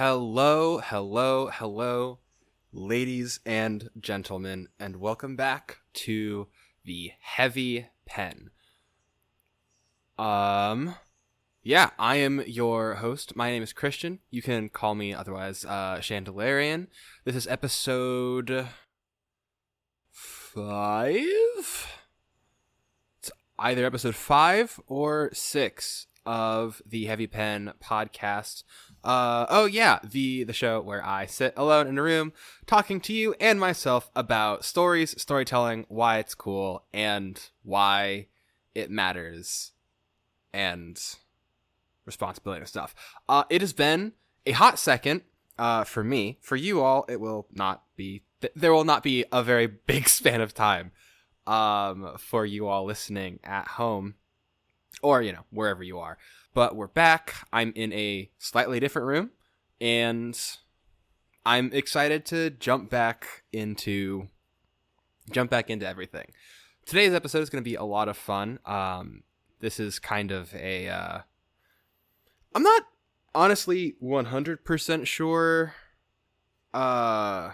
Hello, ladies and gentlemen, and welcome back to the Heavy Pen. I am your host. My name is Christian. You can call me otherwise Chandelarian. This is episode 5? It's either episode 5 or 6 of the Heavy Pen podcast. The show where I sit alone in a room talking to you and myself about stories, storytelling, why it's cool, and why it matters, and responsibility and stuff. It has been a hot second for me. For you all, it will not be. There will not be a very big span of time for you all listening at home or, wherever you are. But we're back. I'm in a slightly different room, and I'm excited to jump back into everything. Today's episode is going to be a lot of fun. This is kind of a I'm not honestly 100% sure how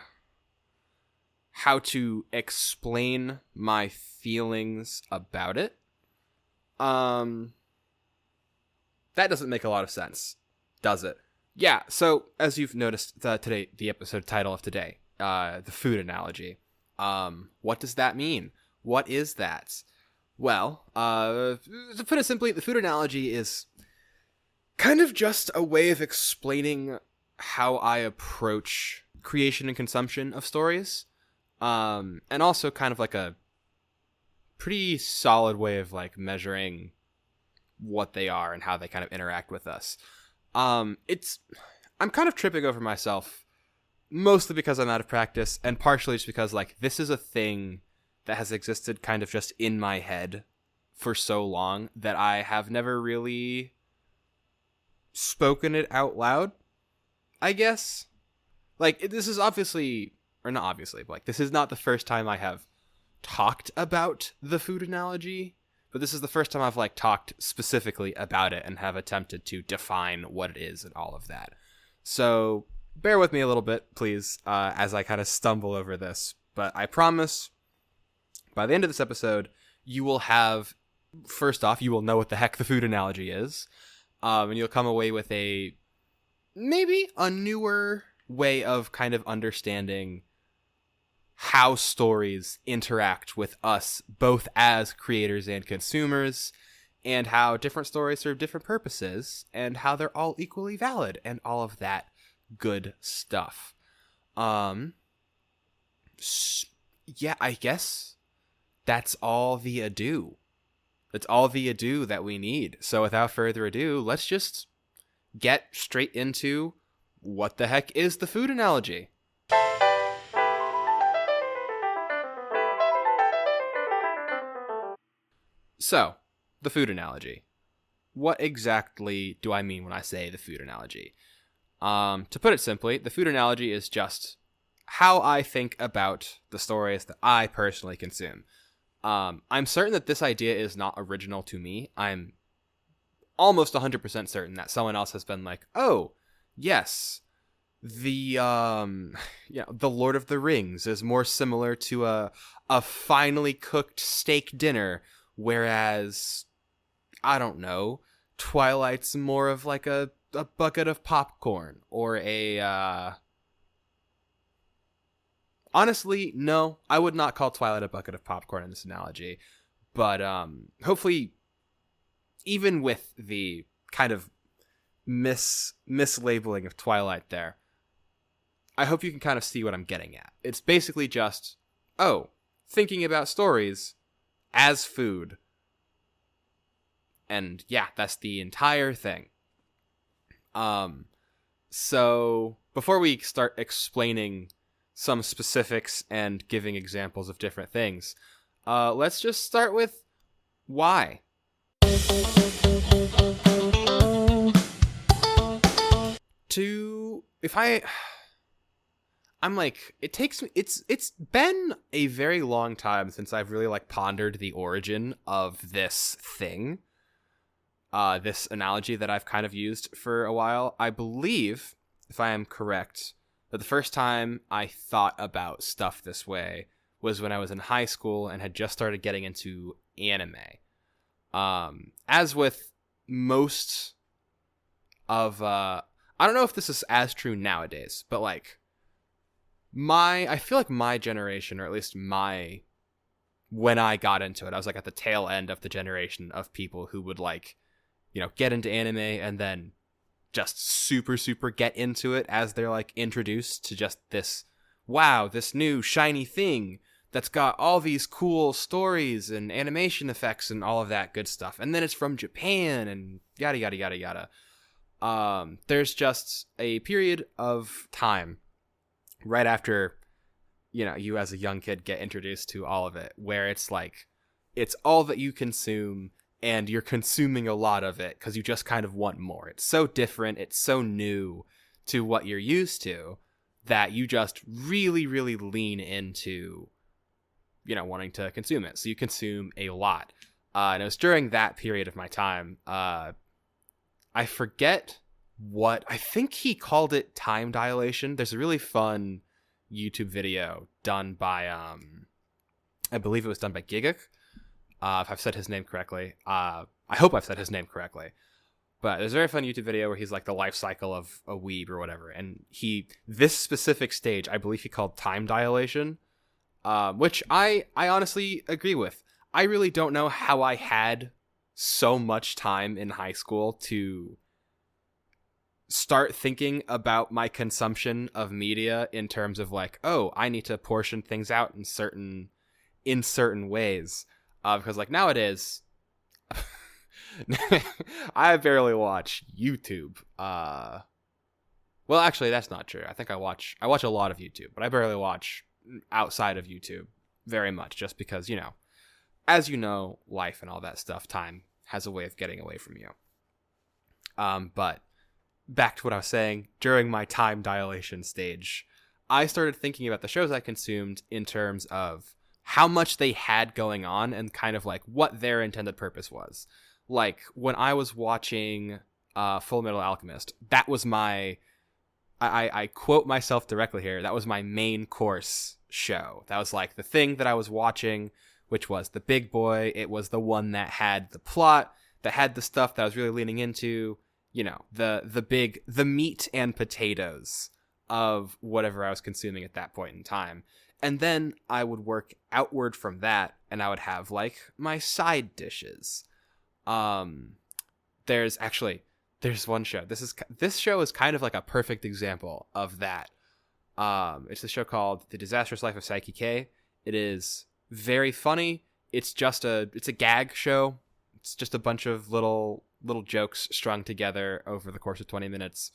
to explain my feelings about it. That doesn't make a lot of sense, does it? Yeah, so as you've noticed today, the episode title of today, the food analogy. What does that mean? What is that? Well, to put it simply, the food analogy is kind of just a way of explaining how I approach creation and consumption of stories, and also kind of like a pretty solid way of like measuring what they are and how they kind of interact with us. I'm kind of tripping over myself, mostly because I'm out of practice, and partially just because like this is a thing that has existed kind of just in my head for so long that I have never really spoken it out loud, I guess. Like, this is obviously, or not obviously, but like this is not the first time I have talked about the food analogy, but this is the first time I've like talked specifically about it and have attempted to define what it is and all of that. So bear with me a little bit, please, as I kind of stumble over this. But I promise by the end of this episode, you will have, first off, you will know what the heck the food analogy is. And you'll come away with maybe a newer way of kind of understanding how stories interact with us, both as creators and consumers, and how different stories serve different purposes, and how they're all equally valid, and all of that good stuff. I guess that's all the ado. That's all the ado that we need. So without further ado, let's just get straight into what the heck is the food analogy. So, the food analogy. What exactly do I mean when I say the food analogy? To put it simply, the food analogy is just how I think about the stories that I personally consume. I'm certain that this idea is not original to me. I'm almost 100% certain that someone else has been like, oh, yes, the Lord of the Rings is more similar to a finely cooked steak dinner, whereas, I don't know, Twilight's more of like a bucket of popcorn, or honestly, no, I would not call Twilight a bucket of popcorn in this analogy, but hopefully, even with the kind of mislabeling of Twilight there, I hope you can kind of see what I'm getting at. It's basically just, thinking about stories as food. And yeah, that's the entire thing. So before we start explaining some specifics and giving examples of different things, let's just start with why. It's been a very long time since I've really like pondered the origin of this thing. This analogy that I've kind of used for a while. I believe if I am correct, that the first time I thought about stuff this way was when I was in high school and had just started getting into anime. As with most of, I don't know if this is as true nowadays, but like I feel like my generation, or at least when I got into it, I was like at the tail end of the generation of people who would like, get into anime and then just super, super get into it as they're like introduced to just this new shiny thing that's got all these cool stories and animation effects and all of that good stuff. And then it's from Japan and yada, yada, yada, yada. There's just a period of time right after, you as a young kid get introduced to all of it, where it's like, it's all that you consume and you're consuming a lot of it because you just kind of want more. It's so different. It's so new to what you're used to that you just really, really lean into, wanting to consume it. So you consume a lot. And it was during that period of my time. I forget what, I think he called it time dilation. There's a really fun YouTube video done by, I believe it was done by Giguk. If I've said his name correctly. I hope I've said his name correctly. But there's a very fun YouTube video where he's like the life cycle of a weeb or whatever. And this specific stage, I believe he called time dilation, which I honestly agree with. I really don't know how I had so much time in high school to start thinking about my consumption of media in terms of like, oh, I need to portion things out in certain ways. Because like nowadays, I barely watch YouTube. Well, actually, that's not true. I think I watch a lot of YouTube, but I barely watch outside of YouTube very much, just because, as you know, life and all that stuff, time has a way of getting away from you. But back to what I was saying, during my time dilation stage, I started thinking about the shows I consumed in terms of how much they had going on and kind of like what their intended purpose was. Like when I was watching Full Metal Alchemist, that was I quote myself directly here, that was my main course show. That was like the thing that I was watching, which was the big boy. It was the one that had the plot, that had the stuff that I was really leaning into, the meat and potatoes of whatever I was consuming at that point in time. And then I would work outward from that, and I would have like my side dishes. There's one show. This show is kind of like a perfect example of that. It's a show called The Disastrous Life of Saiki K. It is very funny. It's a gag show. It's just a bunch of little jokes strung together over the course of 20 minutes.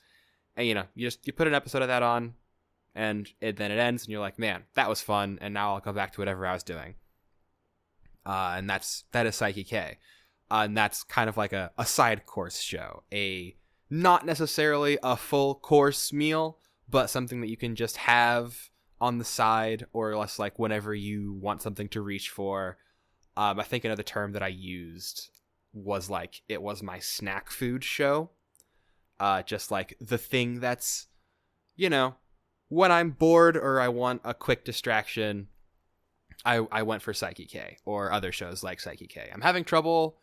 And you put an episode of that on, and then it ends, and you're like, man, that was fun, and now I'll go back to whatever I was doing. And that is Saiki K. And that's kind of like a side course show. Not necessarily a full course meal, but something that you can just have on the side, or less like whenever you want something to reach for. I think another term that I used was like, it was my snack food show. Just like the thing that's, when I'm bored or I want a quick distraction, I went for Saiki K or other shows like Saiki K. I'm having trouble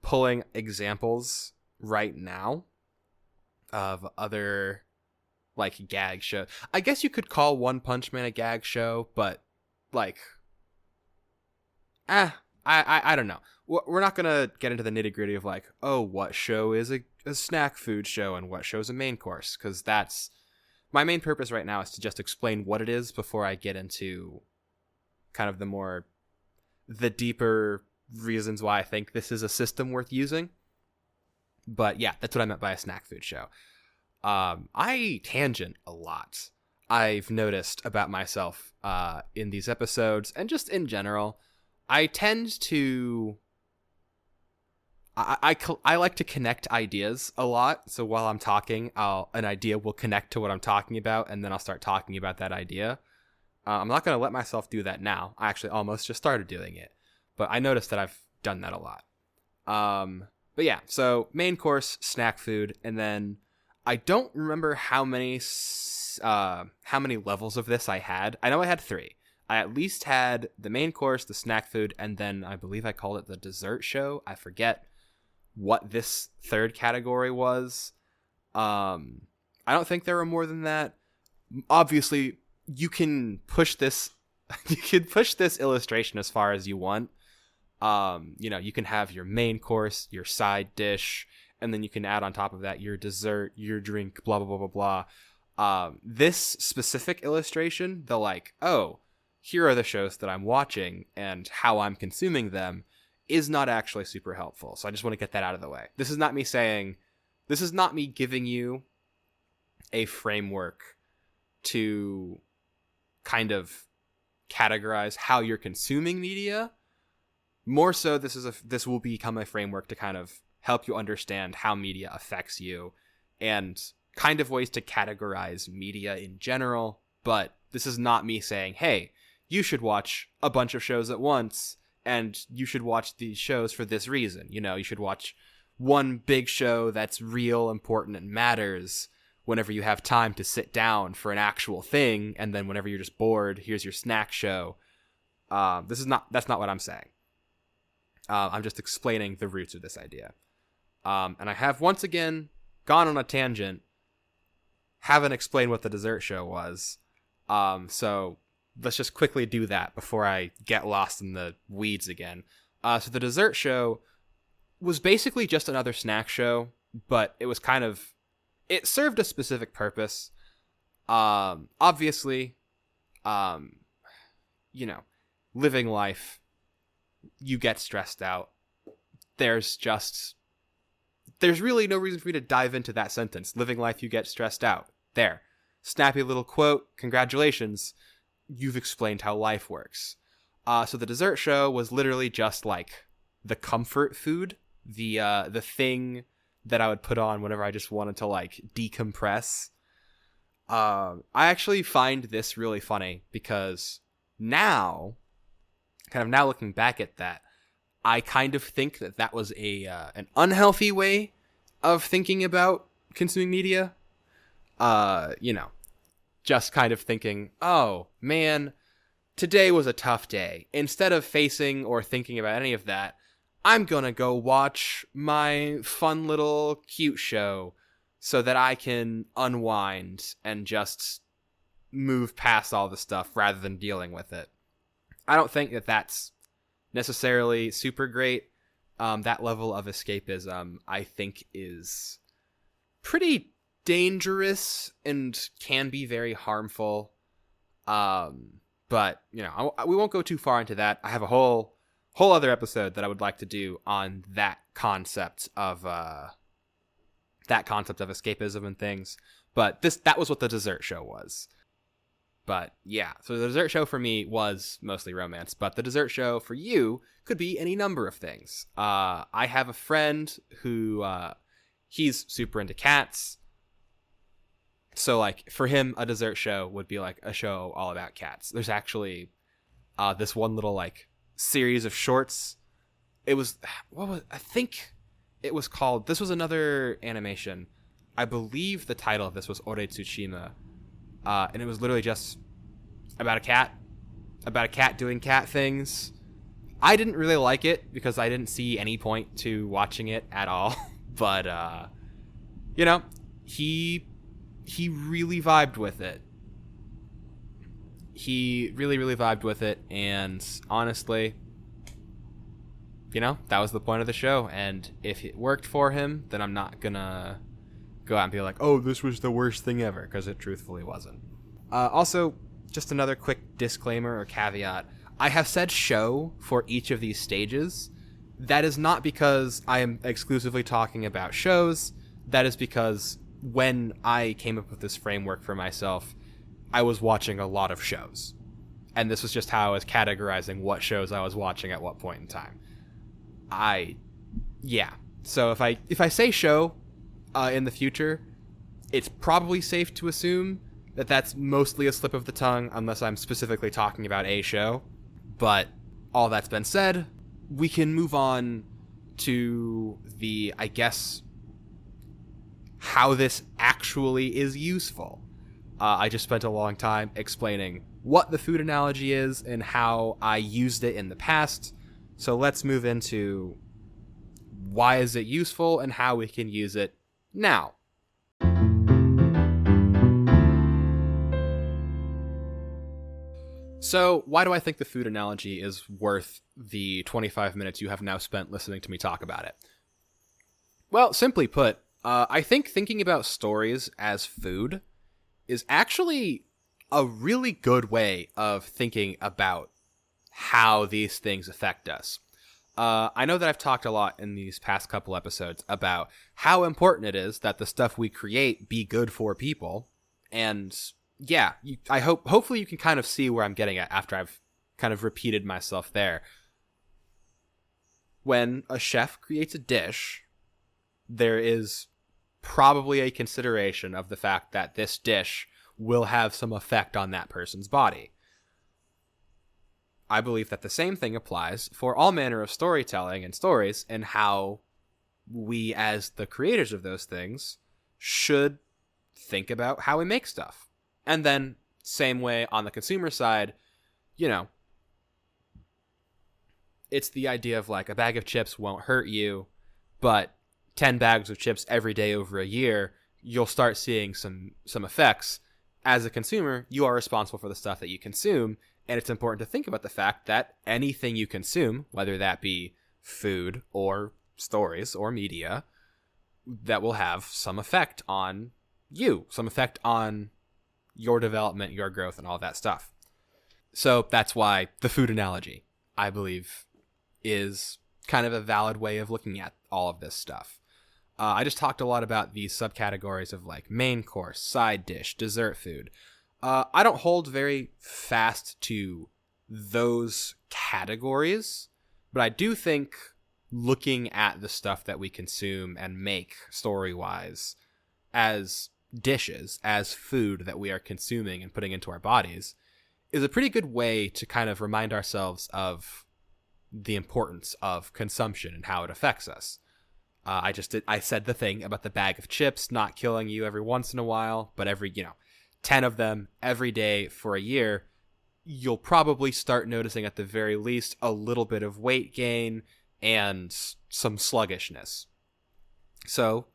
pulling examples right now of other like gag shows. I guess you could call One Punch Man a gag show, but like, I don't know. We're not gonna get into the nitty gritty of like, oh, what show is a snack food show and what show is a main course, because that's my main purpose right now, is to just explain what it is before I get into kind of the deeper reasons why I think this is a system worth using. But yeah, that's what I meant by a snack food show. I tangent a lot. I've noticed about myself in these episodes, and just in general, I tend to I like to connect ideas a lot. So while I'm talking, an idea will connect to what I'm talking about, and then I'll start talking about that idea. I'm not going to let myself do that now. I actually almost just started doing it, but I noticed that I've done that a lot. But yeah, so main course, snack food, and then I don't remember how many levels of this I had. I know I had 3. I at least had the main course, the snack food, and then I believe I called it the dessert show. I forget what this third category was. I don't think there were more than that. Obviously, you can push this illustration as far as you want. You can have your main course, your side dish, and then you can add on top of that your dessert, your drink, blah, blah, blah, blah, blah. This specific illustration, the like, oh, here are the shows that I'm watching and how I'm consuming them, is not actually super helpful. So I just want to get that out of the way. This is not me giving you a framework to kind of categorize how you're consuming media. More so, this will become a framework to kind of help you understand how media affects you and kind of ways to categorize media in general. But this is not me saying, hey, you should watch a bunch of shows at once and you should watch these shows for this reason. You should watch one big show that's real, important, and matters whenever you have time to sit down for an actual thing, and then whenever you're just bored, here's your snack show. That's not what I'm saying. I'm just explaining the roots of this idea. And I have once again gone on a tangent, haven't explained what the dessert show was. So let's just quickly do that before I get lost in the weeds again. So the dessert show was basically just another snack show, but it was it served a specific purpose. Obviously, living life, you get stressed out. There's really no reason for me to dive into that sentence. Living life, you get stressed out. There. Snappy little quote. Congratulations. You've explained how life works. So the dessert show was literally just like the comfort food, the thing that I would put on whenever I just wanted to like decompress. I actually find this really funny because now looking back at that, I kind of think that was an unhealthy way of thinking about consuming media. Just kind of thinking, oh man, today was a tough day. Instead of facing or thinking about any of that, I'm gonna go watch my fun little cute show so that I can unwind and just move past all the stuff rather than dealing with it. I don't think that that's necessarily super great. That level of escapism, I think, is pretty dangerous and can be very harmful. But we won't go too far into that. I have a whole other episode that I would like to do on that concept of escapism and things. But that was what the dessert show was. But yeah, so the dessert show for me was mostly romance, but the dessert show for you could be any number of things. I have a friend who he's super into cats. So like for him, a dessert show would be like a show all about cats. There's actually this one little like series of shorts. I think it was called, this was another animation. I believe the title of this was Ore Tsushima. And it was literally just about a cat doing cat things. I didn't really like it because I didn't see any point to watching it at all. But, he really vibed with it. He really, really vibed with it. And honestly, that was the point of the show. And if it worked for him, then I'm not gonna go out and be like, oh, this was the worst thing ever, because it truthfully wasn't. Also, just another quick disclaimer or caveat. I have said show for each of these stages. That is not because I am exclusively talking about shows. That is because when I came up with this framework for myself, I was watching a lot of shows. And this was just how I was categorizing what shows I was watching at what point in time. So if I say show in the future, it's probably safe to assume that that's mostly a slip of the tongue unless I'm specifically talking about a show. But all that's been said, we can move on to the, I guess, how this actually is useful. I just spent a long time explaining what the food analogy is and how I used it in the past. So let's move into why is it useful and how we can use it now. So why do I think the food analogy is worth the 25 minutes you have now spent listening to me talk about it? Well, simply put, I think thinking about stories as food is actually a really good way of thinking about how these things affect us. I know that I've talked a lot in these past couple episodes about how important it is that the stuff we create be good for people. And yeah, hopefully you can kind of see where I'm getting at after I've kind of repeated myself there. When a chef creates a dish, there is probably a consideration of the fact that this dish will have some effect on that person's body. I believe that the same thing applies for all manner of storytelling and stories, and how we as the creators of those things should think about how we make stuff. And then same way on the consumer side, you know, it's the idea of like a bag of chips won't hurt you, but 10 bags of chips every day over a year, you'll start seeing some effects. As a consumer, you are responsible for the stuff that you consume, and it's important to think about the fact that anything you consume, whether that be food or stories or media, that will have some effect on you, some effect on your development, your growth, and all that stuff. So that's why the food analogy, I believe, is kind of a valid way of looking at all of this stuff. I just talked a lot about these subcategories of like main course, side dish, dessert food. I don't hold very fast to those categories, but I do think looking at the stuff that we consume and make story-wise as dishes, as food that we are consuming and putting into our bodies, is a pretty good way to kind of remind ourselves of the importance of consumption and how it affects us. I said the thing about the bag of chips not killing you every once in a while, but every, 10 of them every day for a year, you'll probably start noticing at the very least a little bit of weight gain and some sluggishness. So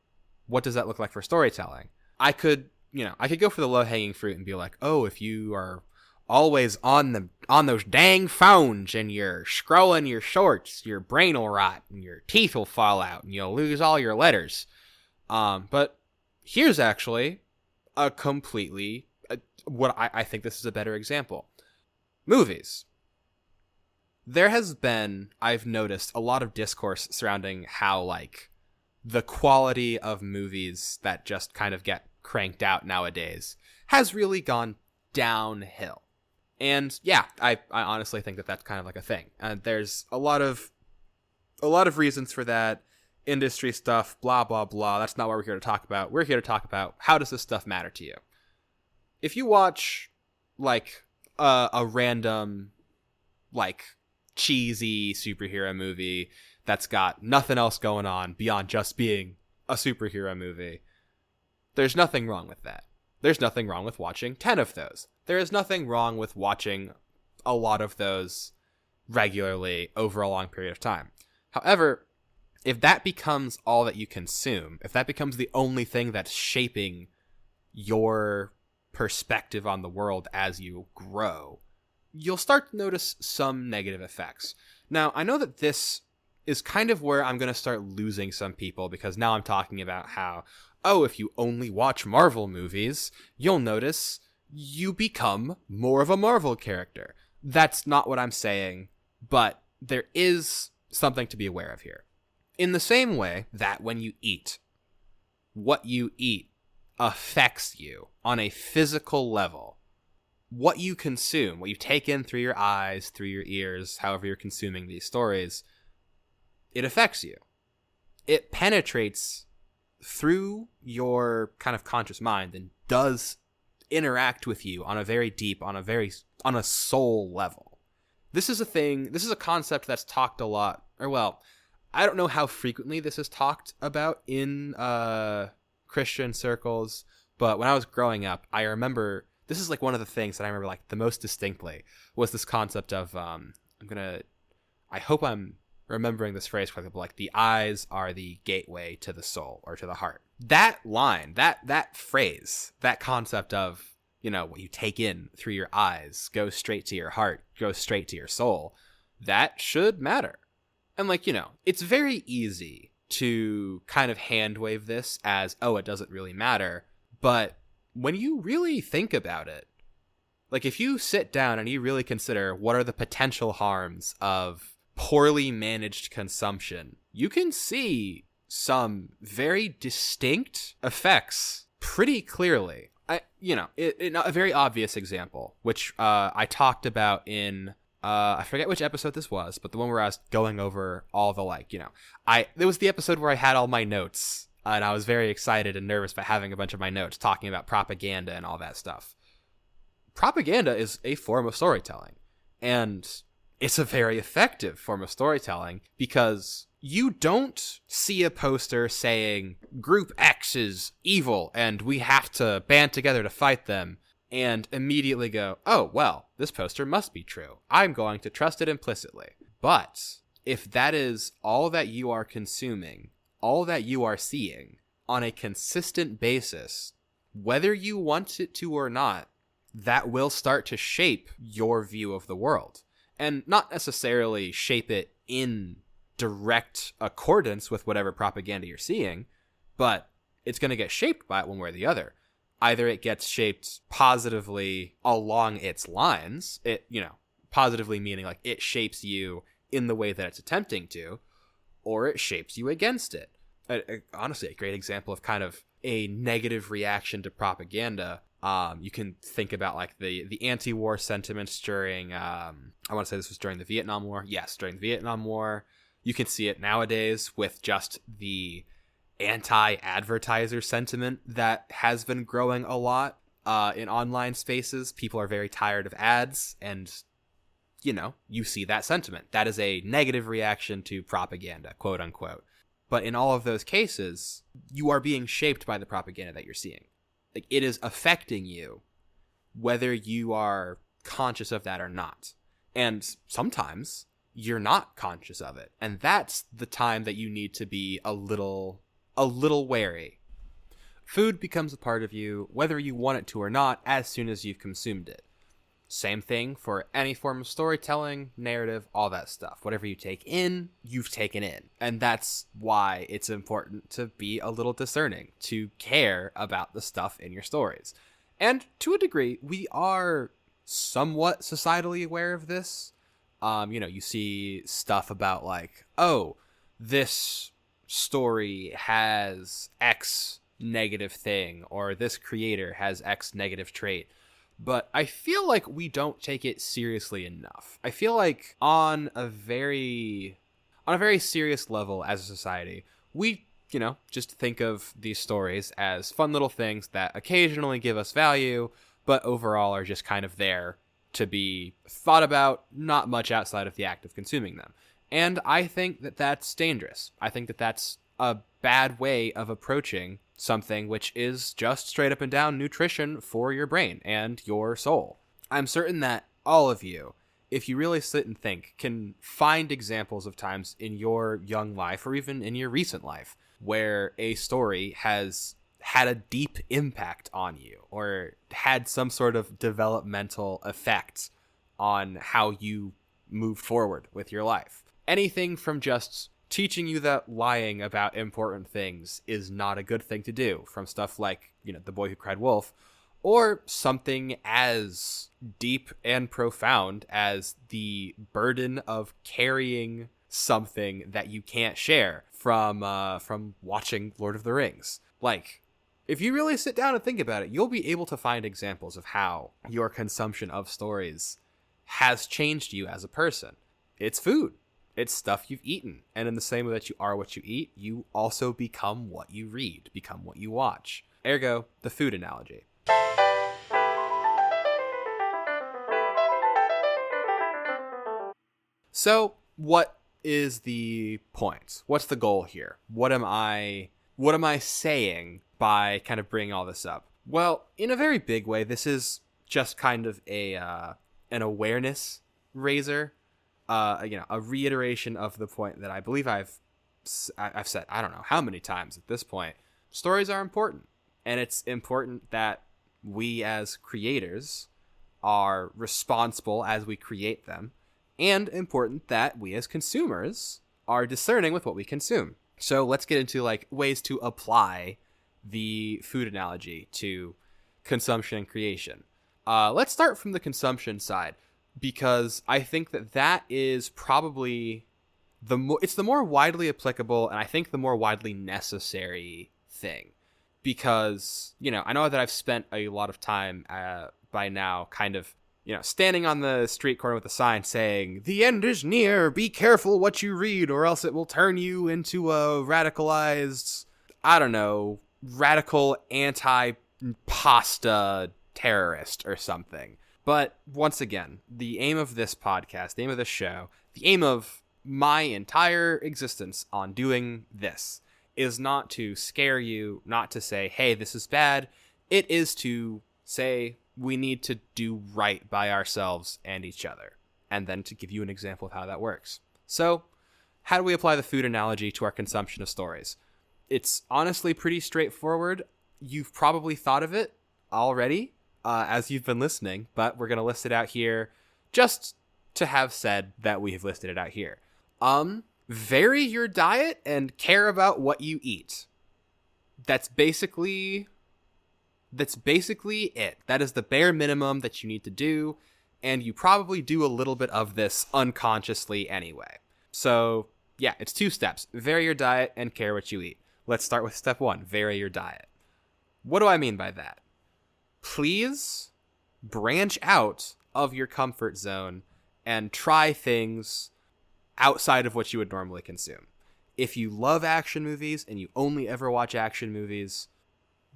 what does that look like for storytelling? I could go for the low-hanging fruit and be like, oh, if you are always on those dang phones and you're scrolling your shorts, your brain will rot and your teeth will fall out and you'll lose all your letters. But here's actually a completely what I think this is a better example. Movies. There has been, I've noticed, a lot of discourse surrounding how like the quality of movies that just kind of get cranked out nowadays has really gone downhill. And yeah, I honestly think that that's kind of like a thing. And there's a lot of reasons for that. Industry stuff, blah, blah, blah. That's not what we're here to talk about. We're here to talk about how does this stuff matter to you? If you watch like a random like cheesy superhero movie that's got nothing else going on beyond just being a superhero movie, there's nothing wrong with that. There's nothing wrong with watching 10 of those. There is nothing wrong with watching a lot of those regularly over a long period of time. However, if that becomes all that you consume, if that becomes the only thing that's shaping your perspective on the world as you grow, you'll start to notice some negative effects. Now, I know that this is kind of where I'm going to start losing some people, because now I'm talking about how, oh, if you only watch Marvel movies, you'll notice you become more of a Marvel character. That's not what I'm saying, but there is something to be aware of here. In the same way that when you eat, what you eat affects you on a physical level. What you consume, what you take in through your eyes, through your ears, however you're consuming these stories, it affects you. It penetrates through your kind of conscious mind and does interact with you on a very deep, on a soul level. This is a concept that's talked a lot, or well, I don't know how frequently this is talked about in Christian circles, but when I was growing up, I remember, this is like one of the things that I remember like the most distinctly was this concept of, I hope I'm remembering this phrase correctly, but like the eyes are the gateway to the soul or to the heart. That line, that phrase, that concept of, what you take in through your eyes goes straight to your heart, goes straight to your soul. That should matter. And like, it's very easy to kind of hand wave this as, oh, it doesn't really matter. But when you really think about it, like if you sit down and you really consider what are the potential harms of poorly managed consumption, you can see some very distinct effects pretty clearly. A very obvious example, which I talked about in, I forget which episode this was, but the one where I was going over all the it was the episode where I had all my notes, and I was very excited and nervous about having a bunch of my notes talking about propaganda and all that stuff. Propaganda is a form of storytelling, and it's a very effective form of storytelling because you don't see a poster saying Group X is evil and we have to band together to fight them and immediately go, oh, well, this poster must be true. I'm going to trust it implicitly. But if that is all that you are consuming, all that you are seeing on a consistent basis, whether you want it to or not, that will start to shape your view of the world. And not necessarily shape it in direct accordance with whatever propaganda you're seeing, but it's going to get shaped by it one way or the other. Either it gets shaped positively along its lines, positively meaning like it shapes you in the way that it's attempting to, or it shapes you against it. Honestly, a great example of kind of a negative reaction to propaganda. You can think about like the anti-war sentiments during, I want to say this was during the Vietnam War. Yes, during the Vietnam War. You can see it nowadays with just the anti-advertiser sentiment that has been growing a lot in online spaces. People are very tired of ads, and, you see that sentiment. That is a negative reaction to propaganda, quote unquote. But in all of those cases, you are being shaped by the propaganda that you're seeing. Like, it is affecting you, whether you are conscious of that or not. And sometimes you're not conscious of it. And that's the time that you need to be a little wary. Food becomes a part of you, whether you want it to or not, as soon as you've consumed it. Same thing for any form of storytelling, narrative, all that stuff. Whatever you take in, you've taken in. And that's why it's important to be a little discerning, to care about the stuff in your stories. And to a degree, we are somewhat societally aware of this. You see stuff about like, oh, this story has X negative thing, or this creator has X negative trait. But I feel like we don't take it seriously enough. I feel like on a very serious level as a society, we, just think of these stories as fun little things that occasionally give us value, but overall are just kind of there to be thought about, not much outside of the act of consuming them. And I think that that's dangerous. I think that that's a bad way of approaching something which is just straight up and down nutrition for your brain and your soul. I'm certain that all of you, if you really sit and think, can find examples of times in your young life or even in your recent life where a story has had a deep impact on you or had some sort of developmental effect on how you move forward with your life. Anything from just teaching you that lying about important things is not a good thing to do, from stuff like, The Boy Who Cried Wolf, or something as deep and profound as the burden of carrying something that you can't share from watching Lord of the Rings. Like, if you really sit down and think about it, you'll be able to find examples of how your consumption of stories has changed you as a person. It's food. It's stuff you've eaten. And in the same way that you are what you eat, you also become what you read, become what you watch. Ergo, the food analogy. So, what is the point? What's the goal here? What am I saying by kind of bringing all this up? Well, in a very big way, this is just kind of an awareness raiser, a reiteration of the point that I believe I've said, I don't know how many times at this point. Stories are important, and it's important that we as creators are responsible as we create them, and important that we as consumers are discerning with what we consume. So let's get into like ways to apply the food analogy to consumption and creation. Let's start from the consumption side, because I think that is probably it's the more widely applicable, and I think the more widely necessary thing. Because, I know that I've spent a lot of time by now kind of, standing on the street corner with a sign saying, "The end is near, be careful what you read, or else it will turn you into a radicalized, radical anti-pasta terrorist or something." But once again, the aim of this podcast, the aim of this show, the aim of my entire existence on doing this is not to scare you, not to say, hey, this is bad. It is to say we need to do right by ourselves and each other, and then to give you an example of how that works. So, how do we apply the food analogy to our consumption of stories? It's honestly pretty straightforward. You've probably thought of it already as you've been listening, but we're going to list it out here just to have said that we have listed it out here. Vary your diet and care about what you eat. That's basically it. That is the bare minimum that you need to do, and you probably do a little bit of this unconsciously anyway. So, yeah, it's 2 steps. Vary your diet and care what you eat. Let's start with step 1, vary your diet. What do I mean by that? Please branch out of your comfort zone and try things outside of what you would normally consume. If you love action movies and you only ever watch action movies,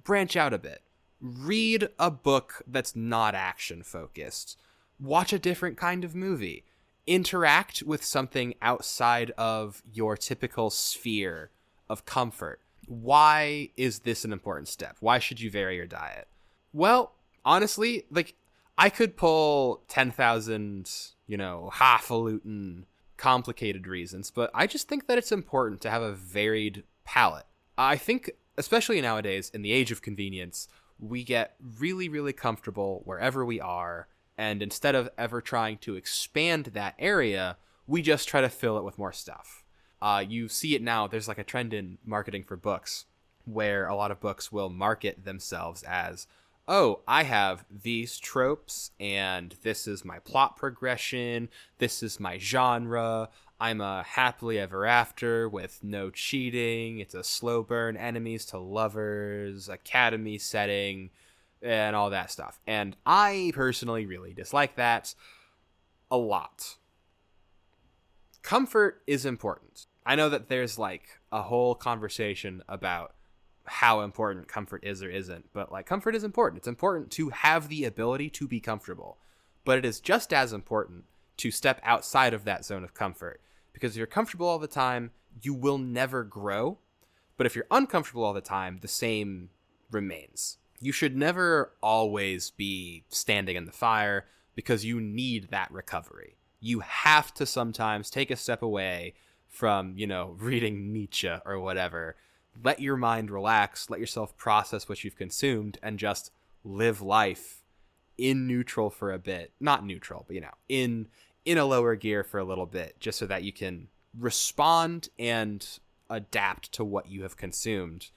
branch out a bit. Read a book that's not action focused. Watch a different kind of movie. Interact with something outside of your typical sphere of comfort. Why is this an important step? Why should you vary your diet? Well, honestly, I could pull 10,000, highfalutin complicated reasons, but I just think that it's important to have a varied palate. I think, especially nowadays, in the age of convenience, we get really, really comfortable wherever we are, and instead of ever trying to expand that area, we just try to fill it with more stuff. You see it now, there's like a trend in marketing for books, where a lot of books will market themselves as, oh, I have these tropes, and this is my plot progression, this is my genre, I'm a happily ever after with no cheating, it's a slow burn enemies to lovers, academy setting, and all that stuff. And I personally really dislike that a lot. Comfort is important. I know that there's a whole conversation about how important comfort is or isn't, but comfort is important. It's important to have the ability to be comfortable, but it is just as important to step outside of that zone of comfort, because if you're comfortable all the time, you will never grow. But if you're uncomfortable all the time, the same remains. You should never always be standing in the fire, because you need that recovery. You have to sometimes take a step away from, reading Nietzsche or whatever. Let your mind relax, let yourself process what you've consumed, and just live life in neutral for a bit. Not neutral, but, in a lower gear for a little bit, just so that you can respond and adapt to what you have consumed.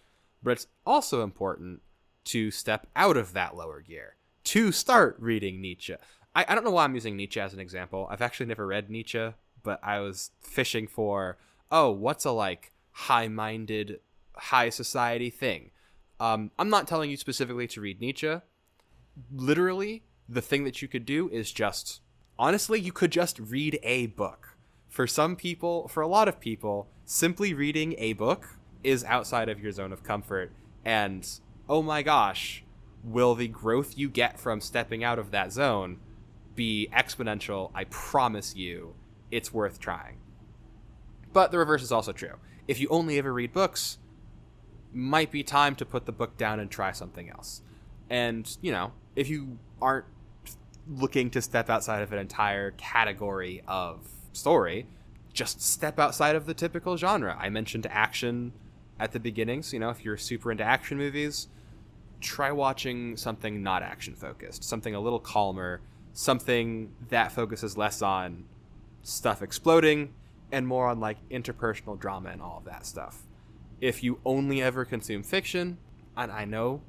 But it's also important to step out of that lower gear, to start reading Nietzsche. I don't know why I'm using Nietzsche as an example. I've actually never read Nietzsche, but I was fishing for, what's a, high-minded, high society thing. I'm not telling you specifically to read Nietzsche. Literally, the thing that you could do is honestly, you could just read a book. For some people, for a lot of people, simply reading a book is outside of your zone of comfort. And, oh my gosh, will the growth you get from stepping out of that zone be exponential? I promise you, it's worth trying. But the reverse is also true. If you only ever read books, might be time to put the book down and try something else. And, you know, if you aren't looking to step outside of an entire category of story, just step outside of the typical genre. I mentioned action at the beginning, so, you know, if you're super into action movies, try watching something not action focused, something a little calmer, something that focuses less on stuff exploding and more on like interpersonal drama and all of that stuff. If you only ever consume fiction, and I know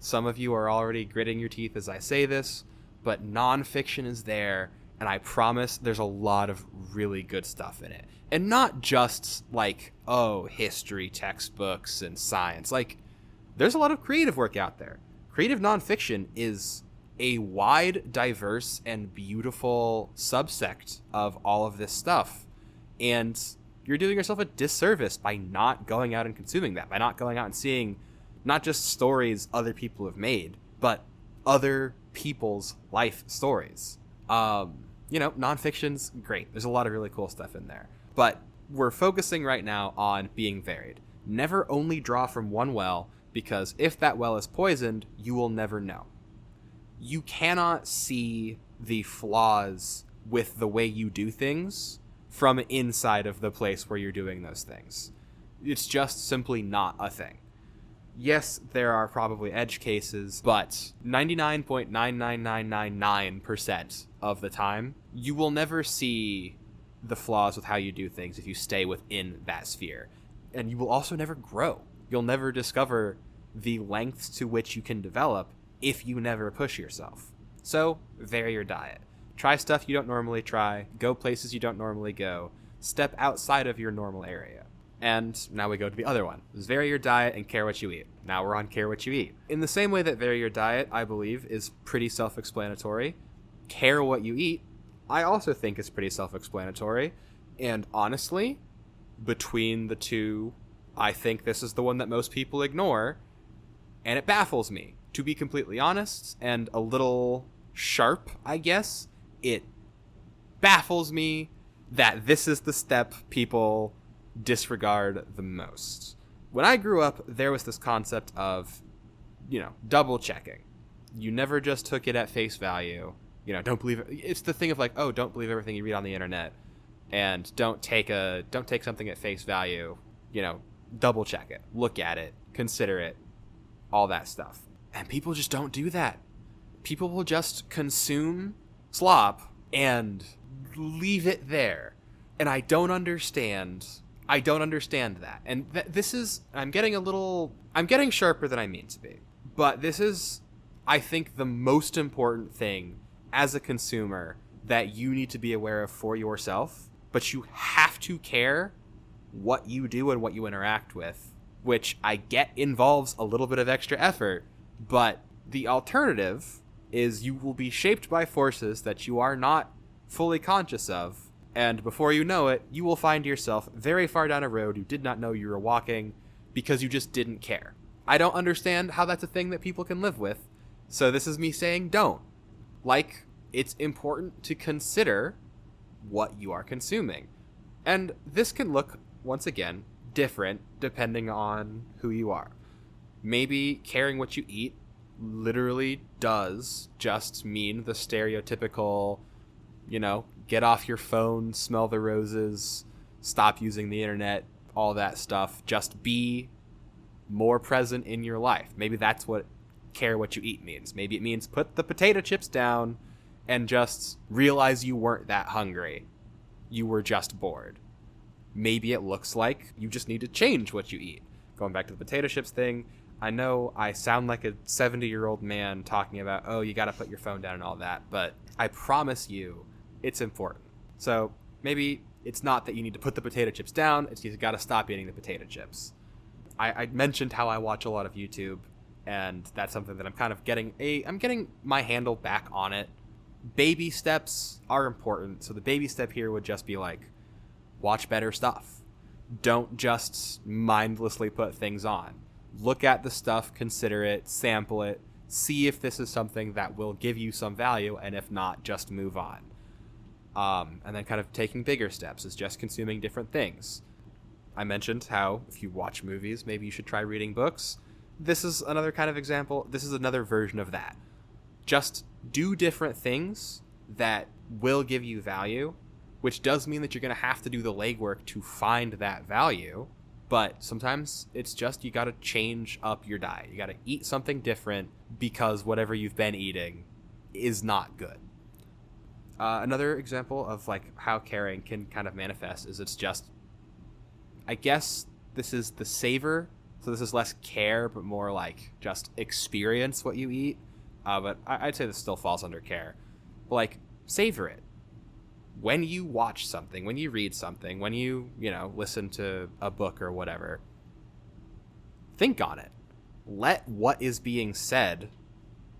some of you are already gritting your teeth as I say this, but nonfiction is there, and I promise there's a lot of really good stuff in it. And not just like, oh, history textbooks and science. Like, there's a lot of creative work out there. Creative nonfiction is a wide, diverse, and beautiful subsect of all of this stuff. And you're doing yourself a disservice by not going out and consuming that, by not going out and seeing not just stories other people have made, but other people's life stories. You know, nonfiction's great. There's a lot of really cool stuff in there. But we're focusing right now on being varied. Never only draw from one well, because if that well is poisoned, you will never know. You cannot see the flaws with the way you do things from inside of the place where you're doing those things. It's just simply not a thing. Yes, there are probably edge cases, but 99.99999% of the time, you will never see the flaws with how you do things if you stay within that sphere. And you will also never grow. You'll never discover the lengths to which you can develop if you never push yourself. So, vary your diet. Try stuff you don't normally try. Go places you don't normally go. Step outside of your normal area. And now we go to the other one. Vary your diet and care what you eat. Now we're on care what you eat. In the same way that vary your diet, I believe, is pretty self-explanatory, care what you eat, I also think is pretty self-explanatory. And honestly, between the two, I think this is the one that most people ignore. And it baffles me. To be completely honest, and a little sharp, I guess, it baffles me that this is the step people disregard the most. When I grew up, there was this concept of, you know, double checking. You never just took it at face value. You know, don't believe it. It's the thing of like, oh, don't believe everything you read on the internet, and don't take something at face value. You know, double check it, look at it, consider it, all that stuff. And people just don't do that. People will just consume slop and leave it there. And I don't understand that. And I'm getting sharper than I mean to be. But this is, I think, the most important thing as a consumer that you need to be aware of for yourself. But you have to care what you do and what you interact with, which I get involves a little bit of extra effort. But the alternative is you will be shaped by forces that you are not fully conscious of, and before you know it, you will find yourself very far down a road you did not know you were walking because you just didn't care. I don't understand how that's a thing that people can live with, so this is me saying don't. Like, it's important to consider what you are consuming. And this can look, once again, different depending on who you are. Maybe caring what you eat literally does just mean the stereotypical, you know, get off your phone, smell the roses, stop using the internet, all that stuff. Just be more present in your life. Maybe that's what care what you eat means. Maybe it means put the potato chips down and just realize you weren't that hungry. You were just bored. Maybe it looks like you just need to change what you eat. Going back to the potato chips thing, I know I sound like a 70-year-old man talking about, oh, you got to put your phone down and all that, but I promise you it's important. So maybe it's not that you need to put the potato chips down, it's you got to stop eating the potato chips. I mentioned how I watch a lot of YouTube, and that's something that I'm kind of getting my handle back on it. Baby steps are important, so the baby step here would just be like, watch better stuff. Don't just mindlessly put things on. Look at the stuff, consider it, sample it, see if this is something that will give you some value, and if not, just move on. And then kind of taking bigger steps is just consuming different things. I mentioned how if you watch movies, maybe you should try reading books. This is another kind of example. This is another version of that. Just do different things that will give you value, which does mean that you're going to have to do the legwork to find that value. But sometimes it's just you got to change up your diet. You got to eat something different because whatever you've been eating is not good. Another example of like how caring can kind of manifest is it's just, I guess this is the savor. So this is less care, but more like just experience what you eat. But I'd say this still falls under care. But like, savor it. When you watch something, when you read something, when you listen to a book or whatever, think on it. Let what is being said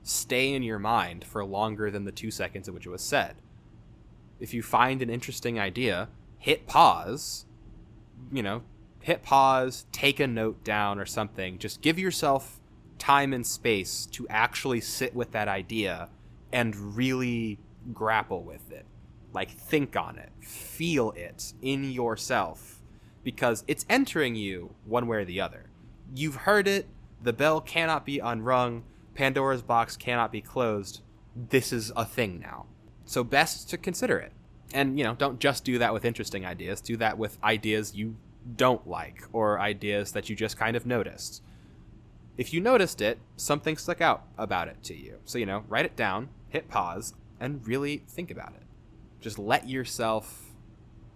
stay in your mind for longer than the 2 seconds in which it was said. If you find an interesting idea, hit pause, take a note down or something. Just give yourself time and space to actually sit with that idea and really grapple with it. Like, think on it, feel it in yourself, because it's entering you one way or the other. You've heard it, the bell cannot be unrung, Pandora's box cannot be closed. This is a thing now. So best to consider it. And, don't just do that with interesting ideas. Do that with ideas you don't like, or ideas that you just kind of noticed. If you noticed it, something stuck out about it to you. So, write it down, hit pause, and really think about it. Just let yourself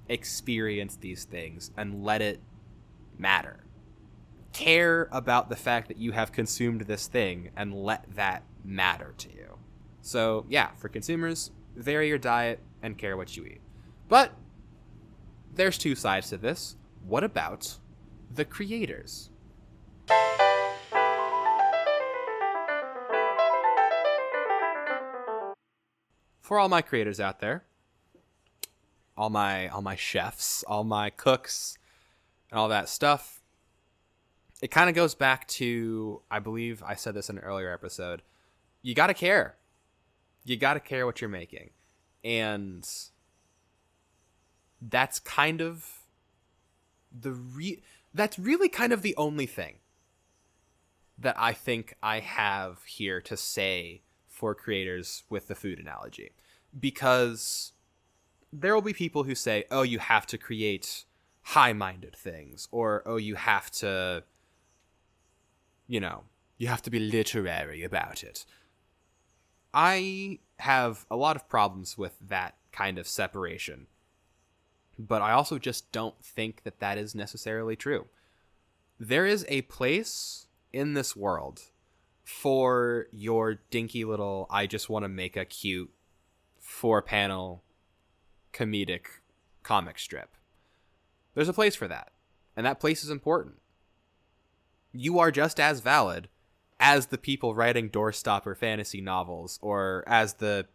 experience these things and let it matter. Care about the fact that you have consumed this thing and let that matter to you. So, yeah, for consumers, vary your diet and care what you eat. But there's two sides to this. What about the creators? For all my creators out there, all my chefs, all my cooks, and all that stuff, it kind of goes back to, I believe I said this in an earlier episode, you got to care. You got to care what you're making. And that's kind of that's really kind of the only thing that I think I have here to say for creators with the food analogy. Because there will be people who say, oh, you have to create high-minded things, or, oh, you have to be literary about it. I have a lot of problems with that kind of separation, but I also just don't think that that is necessarily true. There is a place in this world for your dinky little, I just want to make a cute 4-panel comedic comic strip. There's a place for that, and that place is important. You are just as valid as the people writing doorstopper fantasy novels, or as the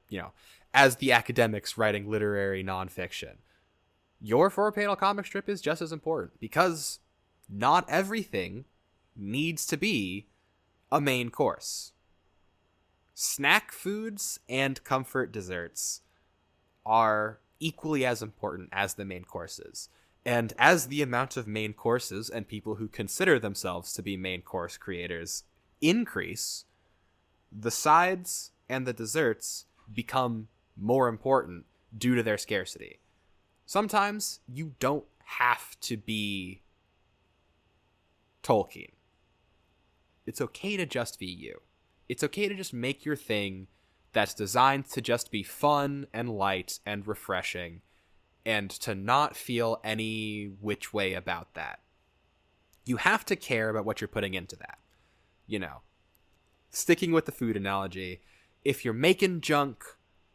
academics writing literary nonfiction. Your 4-panel comic strip is just as important, because not everything needs to be a main course. Snack foods and comfort desserts are equally as important as the main courses. And as the amount of main courses and people who consider themselves to be main course creators increase, the sides and the desserts become more important due to their scarcity. Sometimes you don't have to be Tolkien. It's okay to just be you. It's okay to just make your thing that's designed to just be fun and light and refreshing, and to not feel any which way about that. You have to care about what you're putting into that. Sticking with the food analogy, if you're making junk,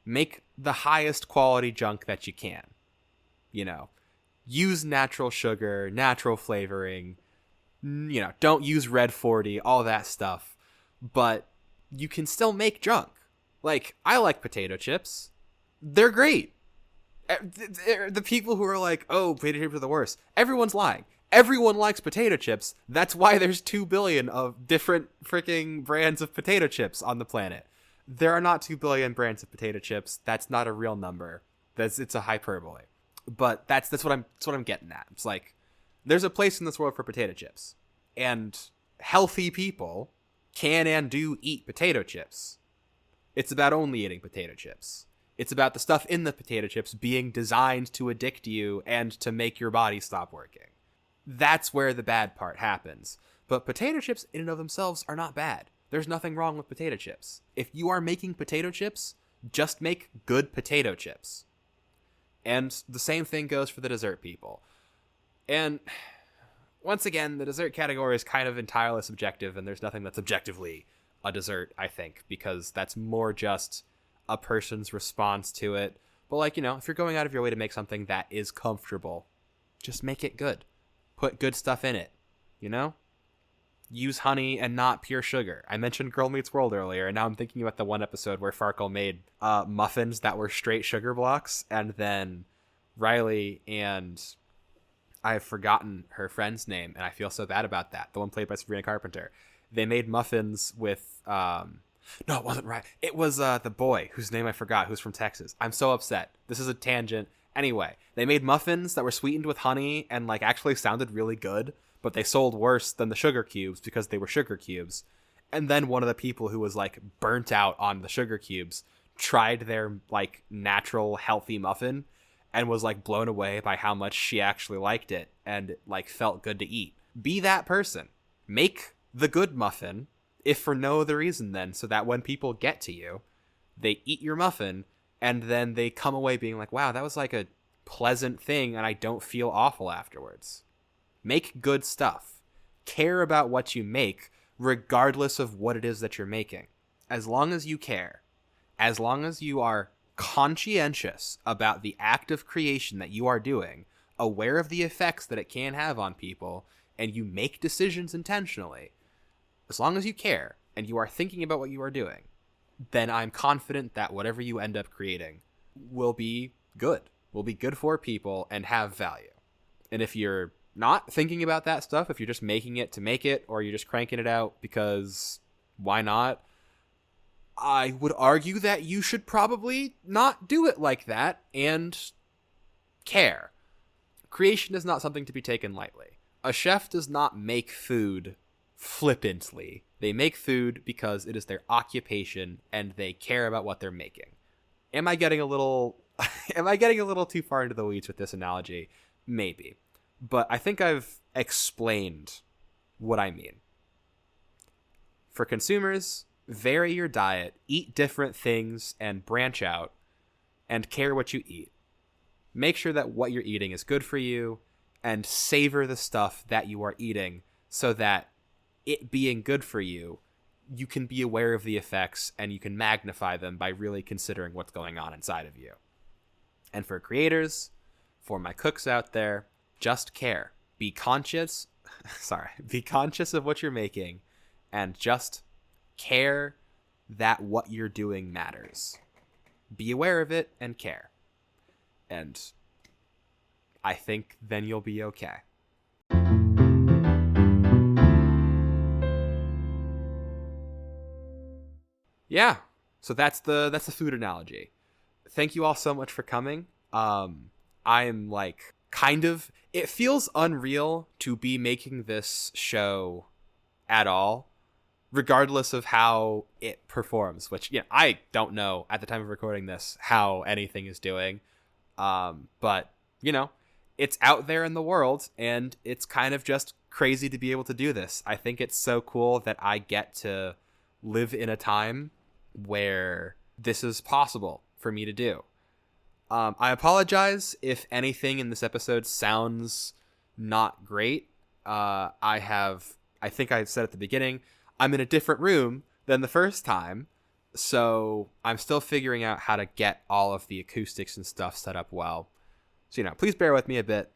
make the highest quality junk that you can. Use natural sugar, natural flavoring, don't use red 40, all that stuff. But you can still make junk. Like, I like potato chips. They're great. The people who are like, oh, potato chips are the worst. Everyone's lying. Everyone likes potato chips. That's why there's 2 billion of different freaking brands of potato chips on the planet. There are not 2 billion brands of potato chips. That's not a real number. It's a hyperbole. But that's what I'm getting at. It's like, There's a place in this world for potato chips. And healthy people can and do eat potato chips. It's about only eating potato chips. It's about the stuff in the potato chips being designed to addict you and to make your body stop working. That's where the bad part happens. But potato chips in and of themselves are not bad. There's nothing wrong with potato chips. If you are making potato chips, just make good potato chips. And the same thing goes for the dessert people. And once again, the dessert category is kind of entirely subjective, and there's nothing that's objectively a dessert, I think, because that's more just a person's response to it. But like, if you're going out of your way to make something that is comfortable, just make it good. Put good stuff in it, Use honey and not pure sugar. I mentioned Girl Meets World earlier, and now I'm thinking about the one episode where Farkle made muffins that were straight sugar blocks, and then Riley and I've forgotten her friend's name, and I feel so bad about that. The one played by Sabrina Carpenter. They made muffins with no, it wasn't right. It was the boy whose name I forgot, who's from Texas. I'm so upset. This is a tangent. Anyway, they made muffins that were sweetened with honey and actually sounded really good, but they sold worse than the sugar cubes because they were sugar cubes. And then one of the people who was burnt out on the sugar cubes tried their natural healthy muffin and was blown away by how much she actually liked it and felt good to eat. Be that person. Make the good muffin, if for no other reason then, so that when people get to you, they eat your muffin and then they come away being wow, that was a pleasant thing and I don't feel awful afterwards. Make good stuff. Care about what you make, regardless of what it is that you're making. As long as you care, as long as you are conscientious about the act of creation that you are doing, aware of the effects that it can have on people, and you make decisions intentionally, as long as you care and you are thinking about what you are doing, then I'm confident that whatever you end up creating will be good for people and have value. And if you're not thinking about that stuff, if you're just making it to make it, or you're just cranking it out because why not, I would argue that you should probably not do it like that and care. Creation is not something to be taken lightly. A chef does not make food flippantly. They make food because it is their occupation and they care about what they're making. Am I getting a little too far into the weeds with this analogy? Maybe. But I think I've explained what I mean. For consumers, vary your diet, eat different things, and branch out, and care what you eat. Make sure that what you're eating is good for you, and savor the stuff that you are eating so that it being good for you, you can be aware of the effects and you can magnify them by really considering what's going on inside of you. And for creators, for my cooks out there, just care. Be conscious of what you're making and just care that what you're doing matters. Be aware of it and care. And I think then you'll be okay. Yeah, so that's the food analogy. Thank you all so much for coming. I'm it feels unreal to be making this show at all, regardless of how it performs, which I don't know at the time of recording this how anything is doing. But it's out there in the world and it's kind of just crazy to be able to do this. I think it's so cool that I get to live in a time where this is possible for me to do. I apologize if anything in this episode sounds not great. I think I said at the beginning, I'm in a different room than the first time, so I'm still figuring out how to get all of the acoustics and stuff set up well. So, please bear with me a bit.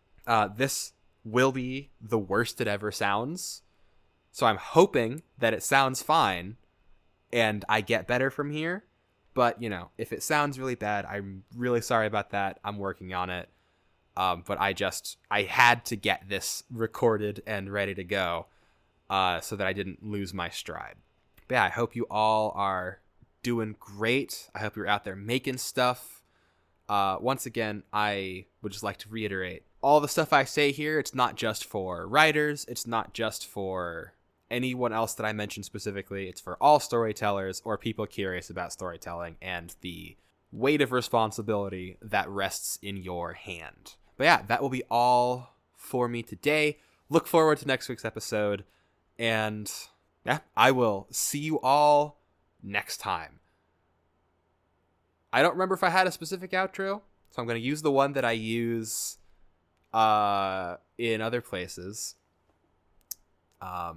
This will be the worst it ever sounds, so I'm hoping that it sounds fine and I get better from here. But, if it sounds really bad, I'm really sorry about that. I'm working on it. But I had to get this recorded and ready to go so that I didn't lose my stride. But yeah, I hope you all are doing great. I hope you're out there making stuff. Once again, I would just like to reiterate all the stuff I say here, it's not just for writers. It's not just for anyone else that I mentioned specifically. It's for all storytellers or people curious about storytelling and the weight of responsibility that rests in your hand. But yeah, that will be all for me today. Look forward to next week's episode. And yeah, I will see you all next time. I don't remember if I had a specific outro, so I'm going to use the one that I use in other places. But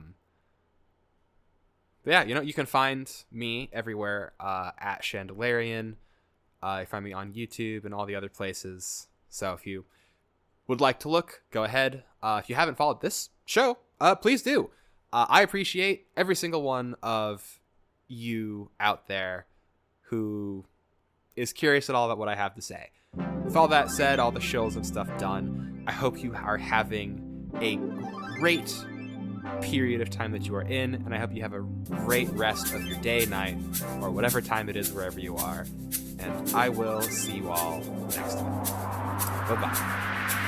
yeah, you can find me everywhere at Chandelarian. You find me on YouTube and all the other places. So if you would like to look, go ahead. If you haven't followed this show, please do. I appreciate every single one of you out there who is curious at all about what I have to say. With all that said, all the shows and stuff done, I hope you are having a great period of time that you are in, and I hope you have a great rest of your day, night, or whatever time it is wherever you are. And I will see you all next time. Bye-bye.